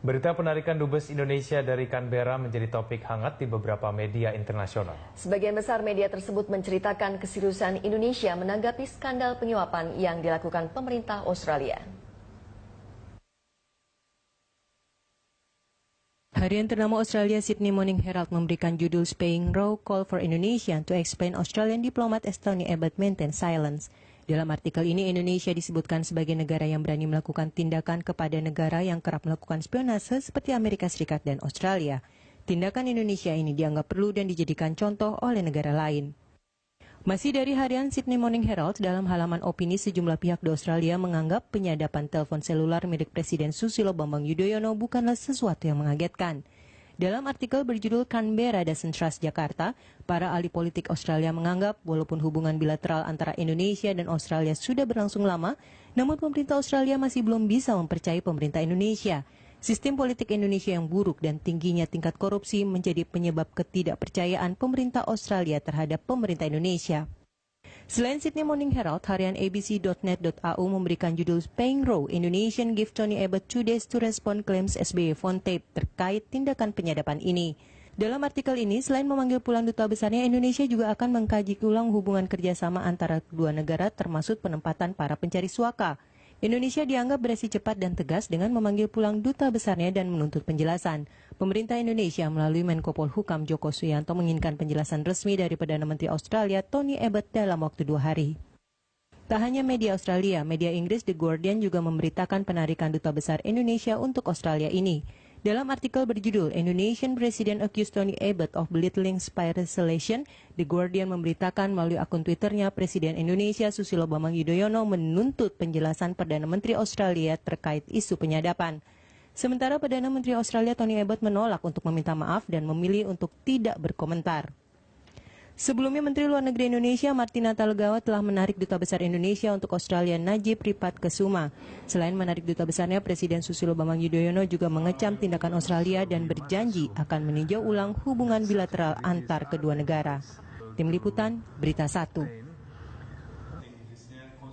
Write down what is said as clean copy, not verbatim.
Berita penarikan Dubes Indonesia dari Canberra menjadi topik hangat di beberapa media internasional. Sebagian besar media tersebut menceritakan keseriusan Indonesia menanggapi skandal penyuapan yang dilakukan pemerintah Australia. Harian ternama Australia Sydney Morning Herald memberikan judul Spaying Row Call for Indonesia to explain Australian diplomat Tony Abbott maintain silence. Dalam artikel ini, Indonesia disebutkan sebagai negara yang berani melakukan tindakan kepada negara yang kerap melakukan spionase seperti Amerika Serikat dan Australia. Tindakan Indonesia ini dianggap perlu dan dijadikan contoh oleh negara lain. Masih dari harian Sydney Morning Herald, dalam halaman opini sejumlah pihak di Australia menganggap penyadapan telepon selular milik Presiden Susilo Bambang Yudhoyono bukanlah sesuatu yang mengagetkan. Dalam artikel berjudul Canberra Doesn't Trust Jakarta, para ahli politik Australia menganggap walaupun hubungan bilateral antara Indonesia dan Australia sudah berlangsung lama, namun pemerintah Australia masih belum bisa mempercayai pemerintah Indonesia. Sistem politik Indonesia yang buruk dan tingginya tingkat korupsi menjadi penyebab ketidakpercayaan pemerintah Australia terhadap pemerintah Indonesia. Selain Sydney Morning Herald, harian abc.net.au memberikan judul Spaying Row, Indonesian give Tony Abbott 2 days to respond claims SBY phone tape terkait tindakan penyadapan ini. Dalam artikel ini, selain memanggil pulang duta besarnya, Indonesia juga akan mengkaji ulang hubungan kerjasama antara kedua negara termasuk penempatan para pencari suaka. Indonesia dianggap bereaksi cepat dan tegas dengan memanggil pulang duta besarnya dan menuntut penjelasan. Pemerintah Indonesia melalui Menko Polhukam Joko Suyanto menginginkan penjelasan resmi dari Perdana Menteri Australia Tony Abbott dalam waktu 2 hari. Tak hanya media Australia, media Inggris The Guardian juga memberitakan penarikan duta besar Indonesia untuk Australia ini. Dalam artikel berjudul Indonesian President Accused Tony Abbott of Belittling Spy Resolution, The Guardian memberitakan melalui akun Twitternya Presiden Indonesia Susilo Bambang Yudhoyono menuntut penjelasan Perdana Menteri Australia terkait isu penyadapan. Sementara Perdana Menteri Australia Tony Abbott menolak untuk meminta maaf dan memilih untuk tidak berkomentar. Sebelumnya, Menteri Luar Negeri Indonesia Martina Talagawa telah menarik Duta Besar Indonesia untuk Australia Najib Ripat Kesuma. Selain menarik Duta Besarnya, Presiden Susilo Bambang Yudhoyono juga mengecam tindakan Australia dan berjanji akan meninjau ulang hubungan bilateral antar kedua negara. Tim Liputan, Berita 1.